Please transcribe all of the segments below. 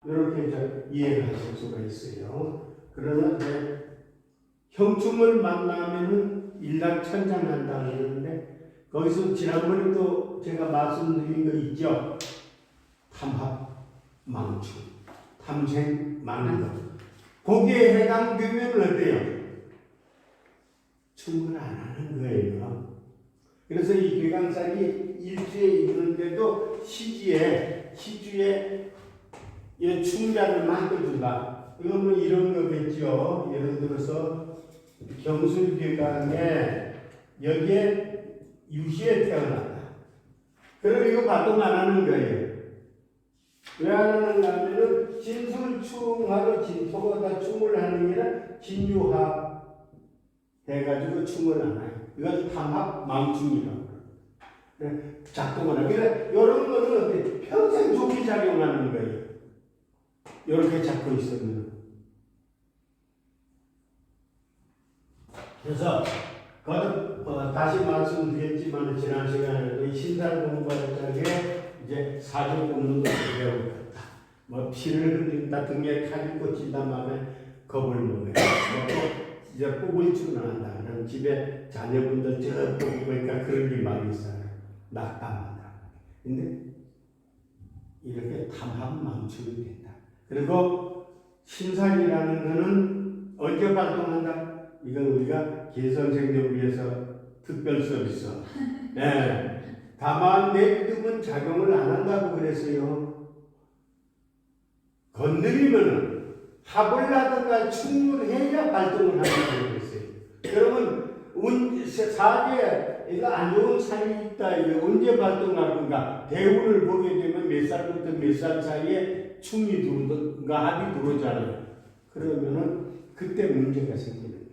이렇게 이해하실 수가 있어요. 그러나 이제 형충을 만나면은 일락천장한다 그러는데 거기서 지난번에도 제가 말씀드린 거 있죠. 탐합, 망충, 탐생, 망거. 거기에 해당되면 어때요? 충을 안 하는 거예요. 그래서 이 괴강살이 일주에 있는데도 시주에 이 충자를 만들어준다. 이건 뭐 이런 거겠죠. 예를 들어서 경술괴강에 여기에 유시에 태어났다. 그럼 이거 발동 안 하는 거예요. 왜 안 하는가 하면은 진술충하고 진토가 충을 하는 게 아니라 진유합 해가지고 충을 안 해요. 이건 탐합 망충이라고 그래요. 작동을 하고. 그러니까 이런 거는 어떻게 평생 조기 작용하는 거예요. 이렇게 잡고 있으면. 그래서 다시 말씀드렸지만 지난 시간에도 신살 공부할 적에 이제 사주 뽑는 것을 배우겠다. 뭐 피를 흘린다, 등에 칼이 꽂힌다 말에 겁을 먹어요. 이제 뽑을 줄은 안다. 그럼 집에 자녀분들 저 뽑고 보니까 그런 게 많이 있어요. 낙담한다. 근데 이렇게 탐합 망측이 된다. 그리고 신살이라는 거는 언제 발동한다? 이건 우리가 개선생들 위해서 특별 서비스. 네. 다만 내비두면 작용을 안 한다고 그랬어요. 건드리면은 합을 하든가 충분해야 발동을 한다고 그랬어요. 그러면 사주에 이거 안 좋은 살이 있다. 이게 언제 발동할 건가? 대운을 보게 되면 몇 살부터 몇 살 사이에 충이 들어오든가 합이 들어오잖아요. 그러면은 그때 문제가 생기는 거죠.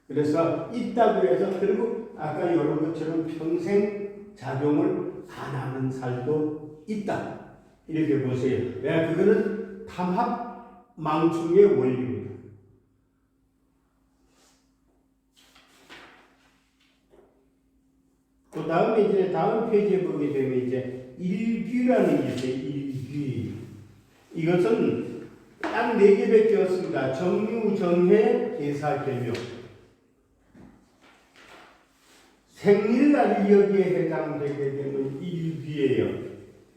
그래서 있다고 해서 그리고 아까 이런 것처럼 평생 작용을 안 하는 살도 있다. 이렇게 보세요. 왜? 그거는 탐합 망충의 원리입니다. 그 다음에 이제 다음 페이지에 보게 되면 이제 일귀라는 게 있어요. 일귀. 이것은 딱 4개밖에 없습니다. 정유, 정해, 계사, 계묘. 생일날이 여기에 해당되게 되면 일귀예요.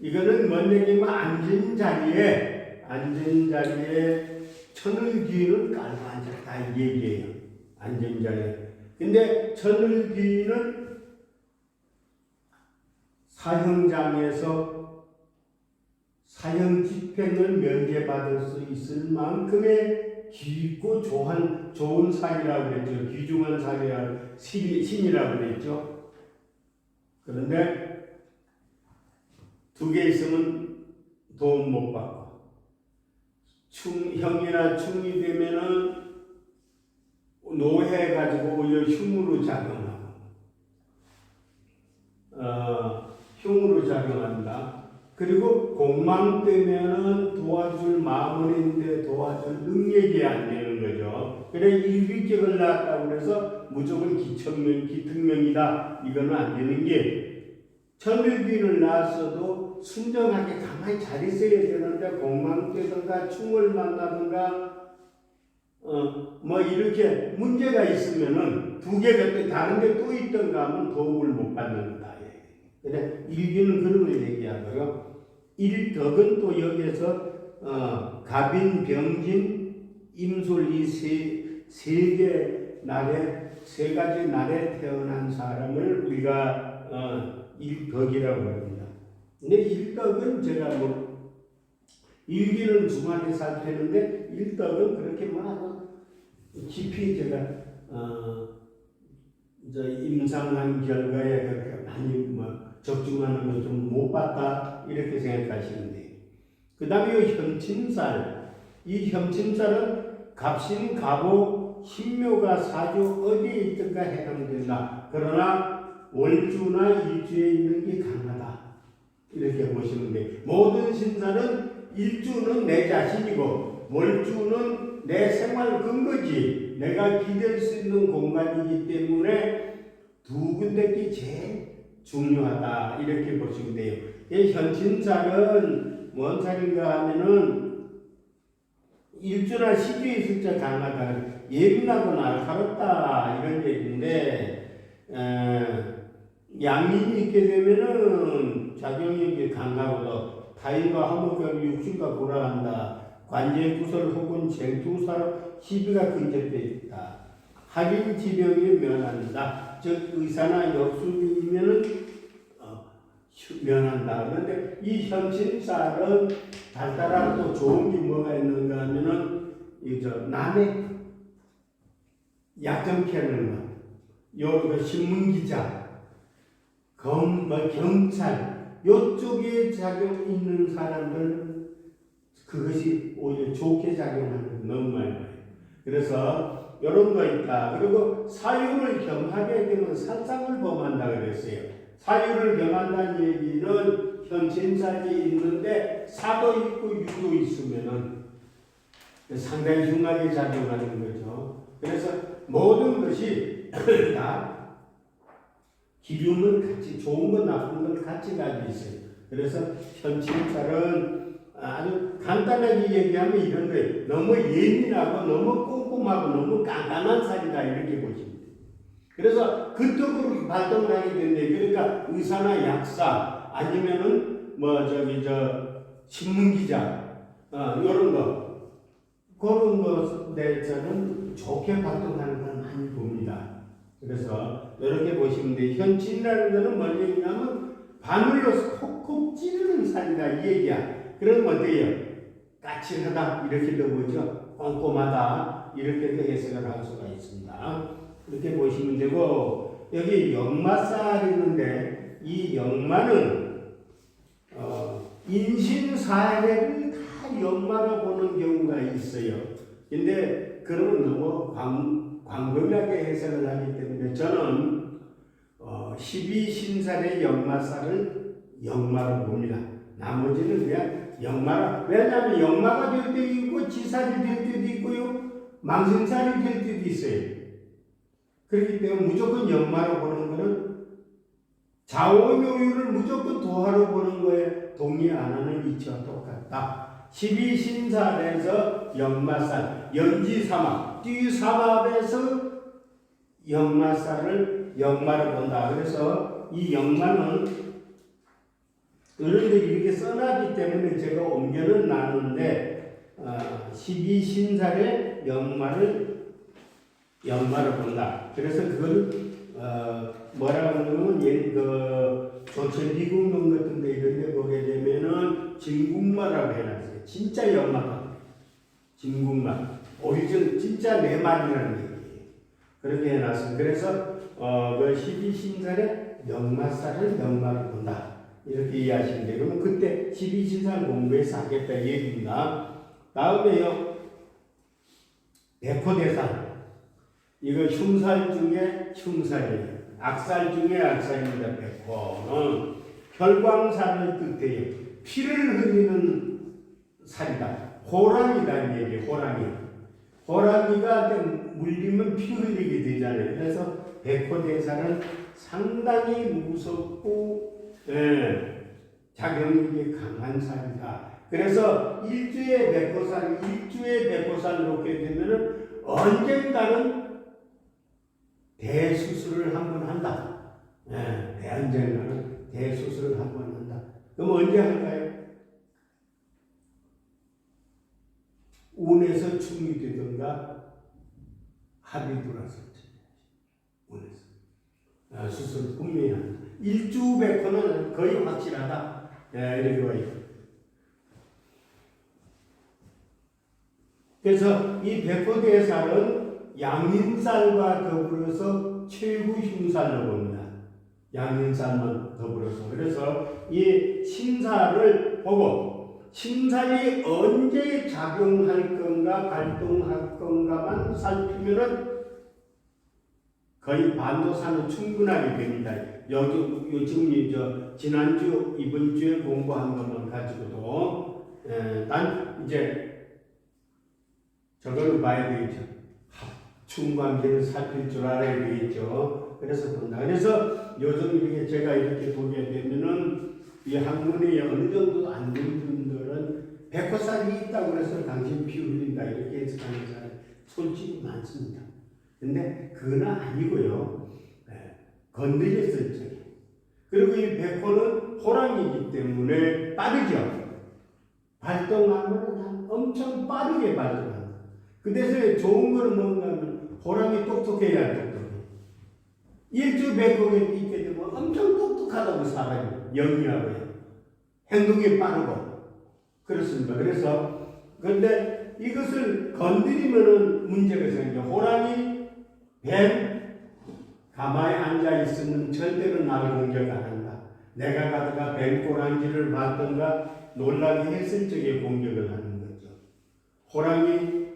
이거는 먼저님은 앉은 자리에 천을귀는 깔고 앉았다 이 얘기예요. 앉은 자리에. 근데 천을귀는 사형장에서 사형 집행을 면제받을 수 있을 만큼의 깊고 좋은 살이라고 그랬죠. 귀중한 살이라고 신이라고 그랬죠. 그런데 2개 있으면 도움 못 받고 형이나 충이 되면은 노해가지고 오히려 흉으로 작용하고 흉으로 작용한다. 그리고 공망 때면은 도와줄 마음인데 도와줄 능력이 안 되는 거죠. 그래 일귀격을 낳았다고 해서 무조건 기특명이다. 이거는 안 되는 게 천일귀를 낳았어도 순정하게 가만히 잘 있어야 되는데 공망 때든가 충을 만나든가 뭐 이렇게 문제가 있으면은 2개가 다른 데 또 있던가 하면 도움을 못 받는 거다. 그래 일귀는 그런 걸 얘기하고요. 일덕은 또 여기에서 갑인, 병진, 임술 이 세 가지 날에 태어난 사람을 우리가 일덕이라고 합니다. 근데 일덕은 제가 뭐 일기는 주말에 살피는데 일덕은 그렇게 막 깊이 제가 임상한 결과에 그렇게 많이 적중하는 걸 좀 못 봤다 이렇게 생각하시면 돼요. 그 다음에 이 현침살, 이 현침살은 갑신, 갑오, 신묘가 사주 어디에 있든가 해당된다. 그러나 월주나 일주에 있는 게 강하다 이렇게 보시면 돼요. 모든 신살은 일주는 내 자신이고 월주는 내 생활 근거지 내가 기댈 수 있는 공간이기 때문에 2군데기 제일 중요하다 이렇게 보시면 돼요. 이 현침살은 뭔 살인가 하면은 일주나 시주의 숫자 강하다, 예민하고 날카롭다 이런 얘기인데 양인이 있게 되면은 작용력이 강하고도 타인과 화목하고 육신과 돌아간다. 관절 구설 혹은 쟁투사로 시비가 근접되어 있다. 할인 지병이 면한다. 즉 의사나 역술이면은 면한다. 그런데 이 현신살은 달달하고 또 좋은 게 뭐가 있는가 하면은 남의 약점 캐는 것, 요 신문기자, 경찰 요쪽에 작용 있는 사람들 그것이 오히려 좋게 작용하는 너무 많이 봐요. 그래서 이런 거 있다. 그리고 사유를 경하게 되면 살상을 범한다 그랬어요. 사유를 경한다는 얘기는 현신살이 있는데 사도 있고 유도 있으면은 상당히 흉하게 작용하는 거죠. 그래서 모든 것이 다 기름은 같이 좋은 것 나쁜 것 같이 가지고 있어요. 그래서 현신살은 아주 간단하게 얘기하면 이런 거예요. 너무 예민하고 너무 꼼꼼하고 너무 깐깐한 살이다 이렇게 보시면 돼요. 그래서 그쪽으로 발동을 하게 된대. 그러니까 의사나 약사 아니면은 신문기자 이런 거 그런 것에 저는 좋게 발동하는 걸 많이 봅니다. 그래서 이렇게 보시면 돼요. 현신이라는 거는 뭘 얘기냐면 바늘로 콕콕 찌르는 살이다 이 얘기야. 그럼 어때요? 까칠하다 이렇게도 보죠. 꼼꼼하다 이렇게도 해석을 할 수가 있습니다. 이렇게 보시면 되고 여기 역마살이 있는데 이 역마는 인신사회를 다 역마로 보는 경우가 있어요. 근데 그러면 너무 광범위하게 해석을 하기 때문에 저는 12신살의 역마살을 역마로 봅니다. 나머지는 그냥 역마라. 왜냐하면 역마가 될 때도 있고 지살이 될 때도 있고요. 망신살이 될 때도 있어요. 그렇기 때문에 무조건 역마로 보는 것은 자원요율을 무조건 도하로 보는 거에 동의 안 하는 이치와 똑같다. 12신살에서 역마살, 연지사막, 뒤사막에서 역마살을 역마로 본다. 그래서 이 역마는 어른들이 이렇게 써놨기 때문에 제가 옮겨는 나누는데 12신살의 역마를 본다. 그래서 그걸 뭐라고 하냐면 조천비국론 같은 데 이런 데 보게 되면은 진국마라고 해놨어요. 진짜 역마다. 진국마. 오리진 진짜 내 말이라는 얘기예요. 그렇게 해놨어요. 그래서 그 12신살의 역마살을 역마로 본다. 이렇게 이해하시면 돼요. 그러면 그때 12신살 공부해서 하겠다 얘기입니다. 다음에요. 백호대살. 이거 흉살 중에 흉살이에요. 악살 중에 악살입니다. 백호는 혈광살을 뜻해요. 피를 흘리는 살이다. 호랑이다 얘기. 호랑이가 물리면 피 흘리게 되잖아요. 그래서 백호대살은 상당히 무섭고 작용력이 강한 살이다. 그래서 일주의 백호살 놓게 되면은 언젠가는 대수술을 한번 한다. 언젠가는 대수술을 한번 한다. 그럼 언제 할까요? 운에서 충이 되든가 합이 들어서 운에서 수술 분명히 한다. 일주백호는 거의 확실하다. 이렇게 봐요. 그래서 이 백호대살은 양인살과 더불어서 최고 흉살로 봅니다. 양인살만 더불어서. 그래서 이 신살을 보고 신살이 언제 작용할 건가 발동할 건가만 살피면은 거의 반도사는 충분하게 됩니다. 요즘 지난주 이번 주에 공부한 것만 가지고도 난 이제 저걸 봐야 되겠죠. 합충관계를 살필 줄 알아야 되겠죠. 그래서 본다. 그래서 요즘 이렇게 제가 이렇게 보게 되면은 이 학문이 어느 정도 안 된 분들은 백호살이 있다고 해서 당신 피 흘린다 이렇게 해석하는 사람이 솔직히 많습니다. 근데 그건 아니고요. 건드렸을 적에. 그리고 이 백호는 호랑이이기 때문에 빠르죠. 발동하면 엄청 빠르게 발동한다. 그 대신에 좋은 거는 뭔가 하면 호랑이 똑똑해야 똑똑해. 일주백호에 있게 되면 엄청 똑똑하다고 사람이 영리하고요. 행동이 빠르고. 그렇습니다. 그래서, 그런데 이것을 건드리면은 문제가 생겨. 호랑이, 뱀, 가만히 앉아 있으면 절대로 나를 공격 안 한다. 내가 가다가 뱀 꼬랑지를 봤던가 놀라게 했을 적에 공격을 하는 거죠. 호랑이,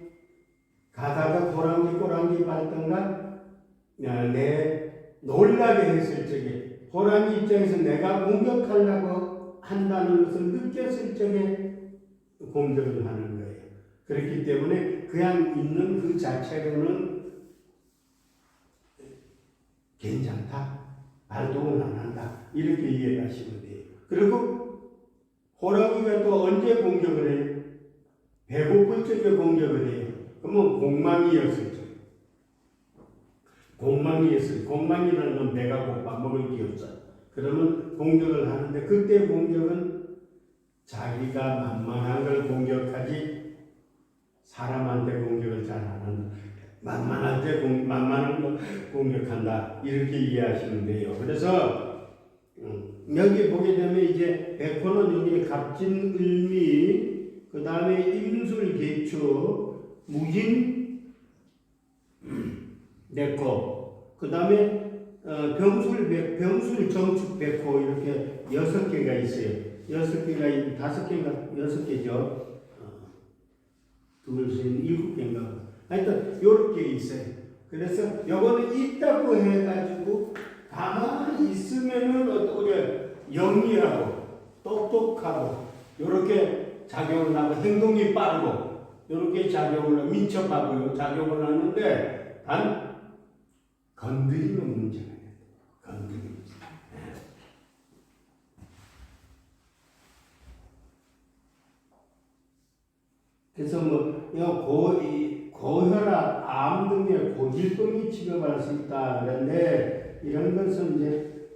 가다가 호랑이 꼬랑지 봤던가 내 놀라게 했을 적에 호랑이 입장에서 내가 공격하려고 한다는 것을 느꼈을 적에 공격을 하는 거예요. 그렇기 때문에 그냥 있는 그 자체로는 괜찮다. 발동을 안 한다. 이렇게 이해하시면 돼요. 그리고 호랑이가 또 언제 공격을 해요? 배고플 적에 공격을 해요. 그러면 공망이었을 적. 공망이라는 건 배가 고파 먹을 게 없어요. 그러면 공격을 하는데 그때 공격은 자기가 만만한 걸 공격하지 사람한테 공격을 잘 안 한다. 만만한 걸 공격한다. 이렇게 이해하시면 돼요. 그래서 여기 보게 되면 이제 백호는 여기 갑진을미, 그 다음에 임술개추, 무진, 백호, 그 다음에 병술정축백호 이렇게 6개가 있어요. 6개가 5개가 6개죠. 둘, 셋, 7개인가. 하여튼 요렇게 있어요. 그래서 요거는 있다고 해가지고 가만히 있으면은 어떻게 영리하고 똑똑하고 요렇게 작용을 하고 행동이 빠르고 요렇게 작용을 민첩하고 작용을 하는데 단 건드리는 문제가 있어요. 건드리는 문제. 그래서 고혈압, 암 등의 고질병이 취급할 수 있다. 그런데 이런 것은 이제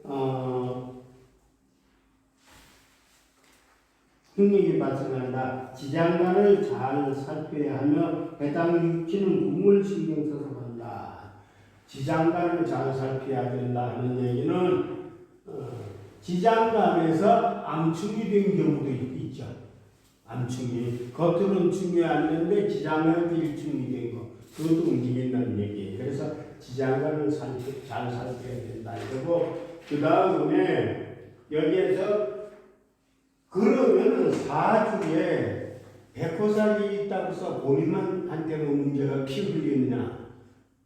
흥력이 발생한다. 지장간을 잘 살펴야 하며 해당 육지는 국물 신경 써서 한다. 지장간을 잘 살펴야 된다 하는 얘기는 지장간에서 암충이 된 경우도 있죠. 암충이 겉으로는 충이 않는데 지장간이 일충이 된 거, 그것도 움직인다는 얘기예요. 그래서 지장간을 잘 살펴야 된다. 그리고 그 다음에 여기에서 그러면은 사주에 백호살이 있다고 해서 본인만 한테는 문제가 피 흘리느냐?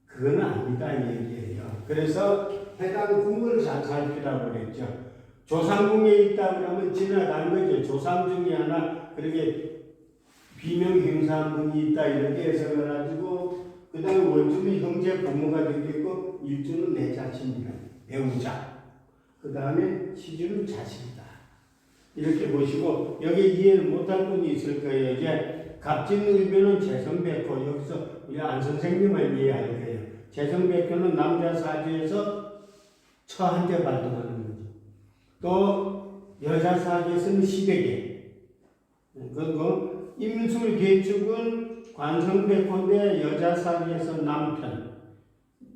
그건 아니다 이 얘기예요. 그래서 해당 궁을 잘 살피라고 그랬죠. 조상궁에 있다 그러면 지나간 거죠. 조상 중에 하나 그렇게 비명 행사한 분이 있다 이렇게 해석을 가지고 그 다음에 월주는 형제 부모가 되겠고 일주는 내 자신이라 배우자. 그 다음에 시주는 자식이다. 이렇게 보시고 여기 이해를 못할 분이 있을 거예요. 이제 갑진을변은 재성백호 여기서 우리 안 선생님만 이해할 거예요. 재성백호는 남자 사주에서 처한테 발동하는 거죠. 또 여자 사주에서는 시백에. 그리고 임술개축은 관성백호인데 여자 사주에서 남편,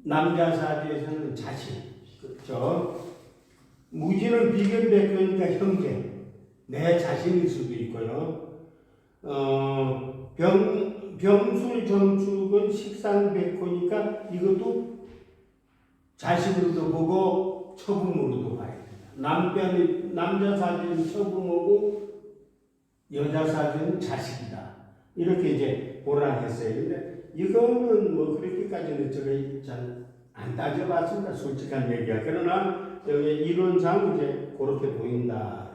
남자 사주에서는 자식. 그렇죠? 무지는 비견백호니까 형제. 내 자신일 수도 있고요. 병술정축은 식상백호니까 이것도 자식으로도 보고 처부모로도 봐야 됩니다. 남자 사주는 처부모고 여자 사주는 자식이다. 이렇게 이제 보라 했어요. 근데 이거는 뭐 그렇게까지는 제가 잘 안 따져봤습니다. 솔직한 얘기야. 그러나 여기 이론상 이제 그렇게 보인다.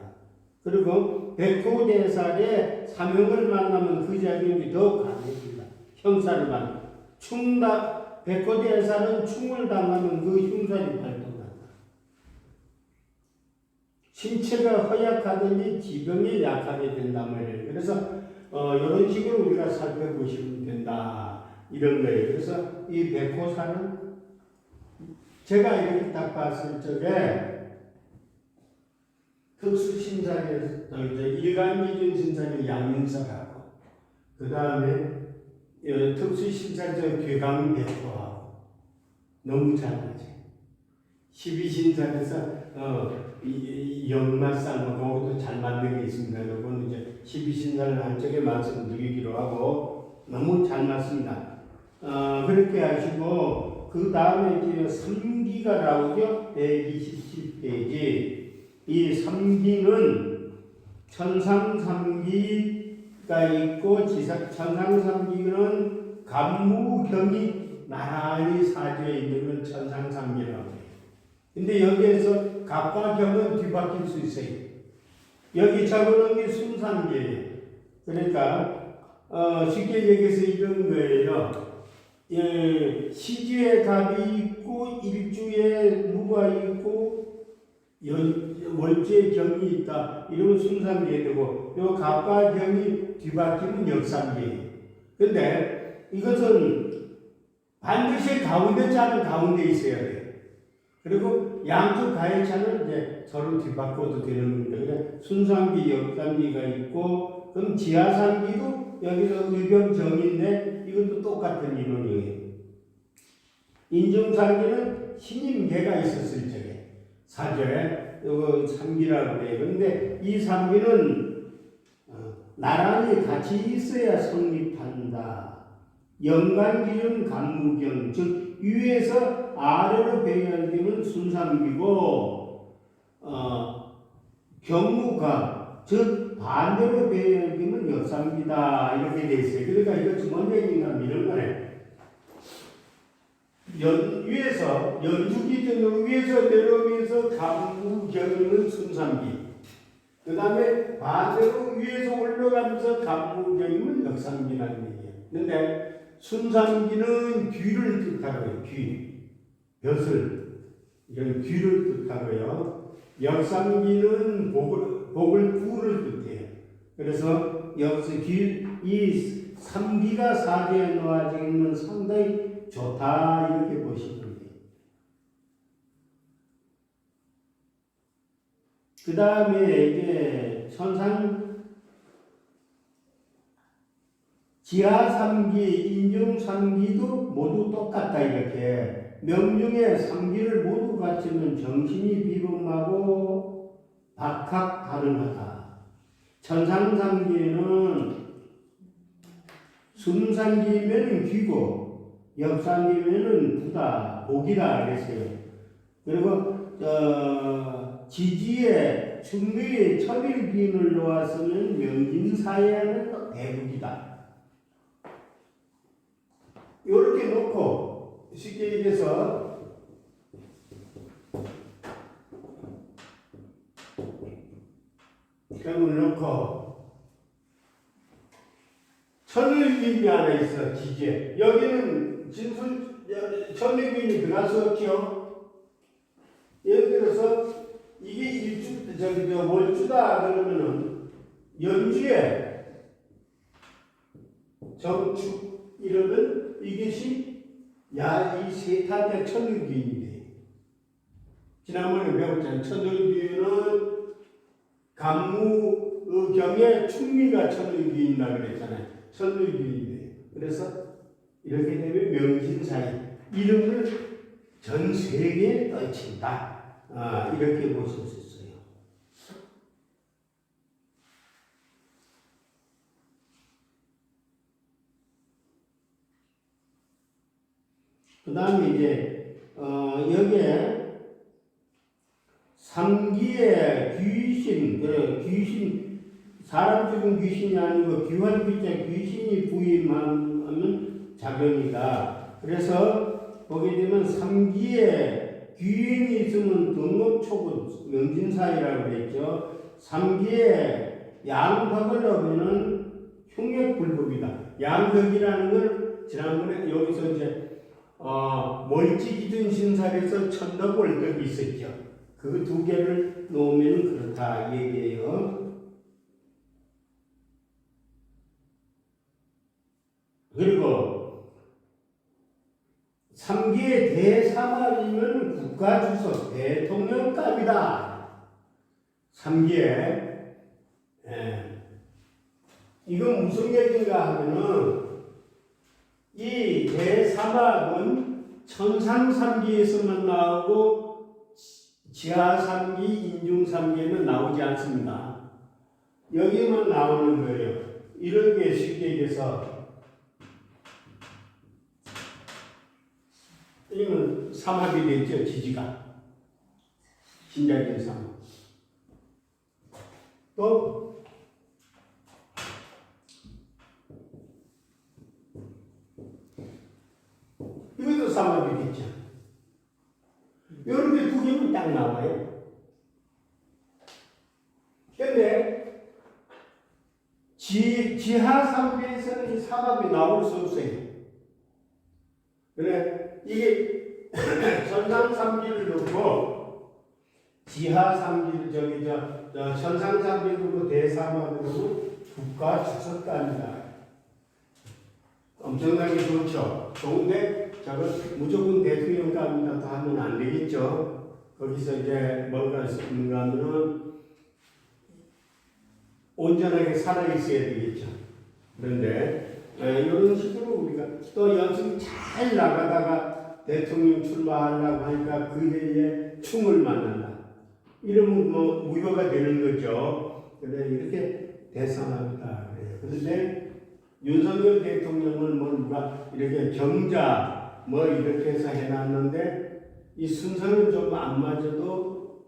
그리고 백호대살의 사명을 만나면 그 작용이 더 강해집니다. 형사를 만나. 백호대살은 충을 당하면 그 흉살이 발동한다. 신체가 허약하든지 지병이 약하게 된단 말이에요. 그래서 이런 식으로 우리가 살펴보시면 된다. 이런 거예요. 그래서 이 백호사는 제가 이렇게 딱 봤을 적에 특수신사에서 일간기준신사는 양민석하고 그 다음에 특수신사에서 괴강백호하고 너무 잘 맞아요. 12신사에서 연말상하고 그것도 잘 맞는 게 있습니다. 여러분 이제 12신사를 한쪽에 말씀드리기로 하고 너무 잘 맞습니다. 그렇게 하시고 그 다음에 이제 3기가 나오죠. 127페이지. 이 3기는 천상삼기가 있고 천상삼기는 간무경이 나란히 사주에 있는 건 천상삼기라고 해요. 근데 여기에서 갑과 경은 뒤바뀔 수 있어요. 여기 적어놓은 게 순상기예요. 그러니까 쉽게 얘기해서 이런 거예요. 시주에 갑이 있고 일주에 무가 있고 월주에 경이 있다. 이러면 순상기에 되고 요 갑과 경이 뒤바뀌면 역상기예요. 근데 이것은 반드시 가운데 자는 가운데 있어야 돼요. 그리고 양쪽 가해차는 이제 서로 뒤바꿔도 되는 겁니다. 그러니까 순상기, 역상기가 있고 그럼 지하상기도 여기서 의병정인데 이것도 똑같은 이론이에요. 인중상기는 신임계가 있었을 적에 사절에 이거 삼기라고 그래요. 그런데 이 삼기는 나란히 같이 있어야 성립한다. 연간기준 간무경, 즉 위에서 아래로 배열되면 순상기고 경무가 즉 반대로 배열되면 역상기다 이렇게 돼 있어요. 그러니까 이거 주머니인가 이런 거네. 위에서 연주 기준으로 위에서 내려오면서 간무경은 순상기. 그 다음에 반대로 위에서 올라가면서 간무경이면 역상기라는 얘기예요. 근데 순상기는 귀를 뜻하고요. 귀, 벼슬 이런 귀를 뜻하고요. 역상기는 복을 구를 뜻해요. 그래서 여기서 이 3기가 사주에 놓아지면 상당히 좋다 이렇게 보시면 돼요. 그 다음에 이제 천상 지하 3기, 인중 3기도 모두 똑같다 이렇게 명중에 3기를 모두 갖추면 정신이 비범하고 박학 가능하다. 천상 3기는 순상기면 귀고 역상기면 부다, 복이다 그랬어요. 그리고 지지에 충무에 천일기인을 놓았으면 명진사회는 대북이다. 이렇게 놓고 쉽게 얘기해서 그걸 놓고 천일기인이 하나 있어. 지지에 여기는 진술 천일기인이 들어갈 수 없죠. 예를 들어서 이게 월주다 그러면은 연주에 정축 이러면 이것이 이 세타대 천일기인이 돼요. 지난번에 배웠잖아요. 천일기인은 간무경에 충미가 천일기인이라고 그랬잖아요. 천일기인이 돼요. 그래서 이렇게 되면 명진사의 이름을 전 세계에 떨친다. 이렇게 보실 수 있어요. 그 다음에 이제 여기에 3기의 귀신 사람 죽은 귀신이 아니고 귀환귀자 귀신이 부임하면 작용이다. 그래서 보게 되면 3기에 귀인이 있으면 등급초군 명진사이라고 그랬죠. 3기에 양덕을 넣으면 흉역불법이다. 양덕이라는 걸 지난번에 여기서 이제 멀찌기준 신살에서 천덕월덕이 있었죠. 그 두 개를 놓으면 그렇다 얘기예요. 그리고 3기의 대사마이면 국가주석 대통령감이다. 3기에 이건 무슨 얘기인가 하면은 이 대사막은 천상 3기에서만 나오고 지하 3기, 인중 3기에는 나오지 않습니다. 여기만 나오는 거예요. 이런 게 쉽게 얘기해서 이건 삼합이 됐죠. 지지가 신자진 삼합. 또 이것도 삼합이 됐죠. 이렇게 두 개만 딱 나와요. 근데 지하 3기에서는 이 삼합이 나올 수 없어요. 그래, 이게 천상 3기를 놓고 지하 3기를 천상 3기를 놓고 대삼합을 놓고 국가 주석단이다. 엄청나게 좋죠. 좋은데 저걸 무조건 대통령감이라도 하면 안 되겠죠. 거기서 이제 뭔가 있는가 하면은 온전하게 살아있어야 되겠죠. 그런데 이런 식으로 우리가 또 연습이 잘 나가다가 대통령 출마하려고 하니까 그 해에 충을 만난다. 이러면 뭐 무효가 되는 거죠. 그래 이렇게 대상합니다. 그런데 윤석열 대통령은 뭐 누가 이렇게 경자 뭐 이렇게 해서 해놨는데 이 순서는 좀 안 맞아도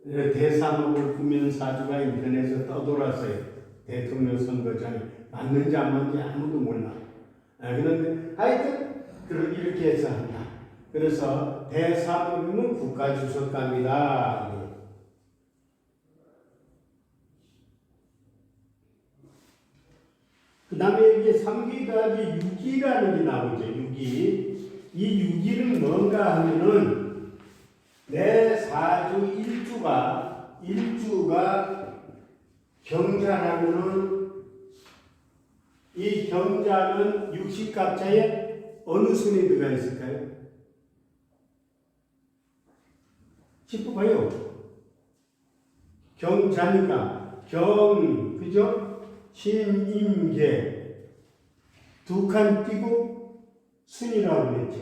대삼합을 꾸미는 사주가 인터넷에 떠돌았어요. 대통령 선거장에 맞는지 안 맞는지 아무도 몰라. 그런데 하여튼 이렇게 해서 한다. 그래서 대삼합이면 국가주석감이다. 그 다음에 이제 3기 더하기 6기라는 게 나오죠. 6기. 이 6기는 뭔가 하면은 내 사주 일주가 경자라면은 이 경자는 60갑자에 어느 순이 들어가 있을까요? 짚어봐요. 경자니까 그죠? 신임계 두 칸 띄고 순이라고 그랬죠.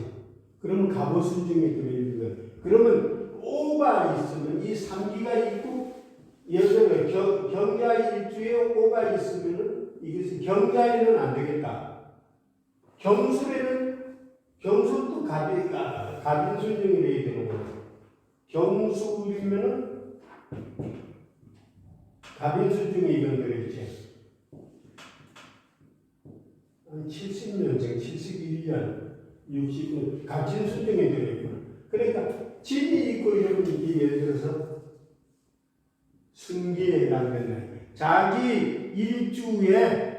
그러면 갑오순중에 들어있는 거예요. 그러면 오가 있으면 이 3기가 있고 예를 들어 경자 일주에 오가 있으면 이것은 경자에는 안 되겠다. 경술도 갑인순중이 돼야 되는 거예요. 경술이면은 갑인순중에 이건 들어있지. 70년생, 71년, 60년, 같은 수준이 되겠구나. 그러니까, 진이 있고 이러면 이게 예를 들어서 순기에 해당된다. 자기 일주에가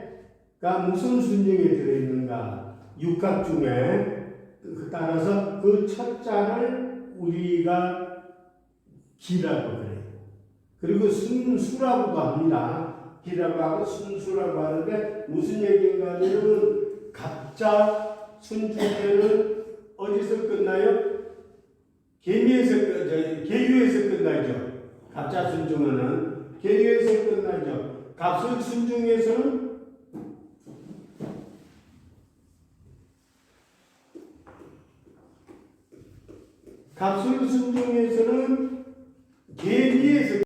무슨 순정에 들어있는가? 육각 중에, 따라서 그 첫 자를 우리가 기라고 그래요. 그리고 순수라고도 합니다. 기라고 하고 순수라고 하는데 무슨 얘기인가 하면 갑자 순중에는 어디서 끝나요? 계유에서 끝나죠. 갑자 순중에는 계유에서 끝나죠. 갑술 순중에서는 계미에서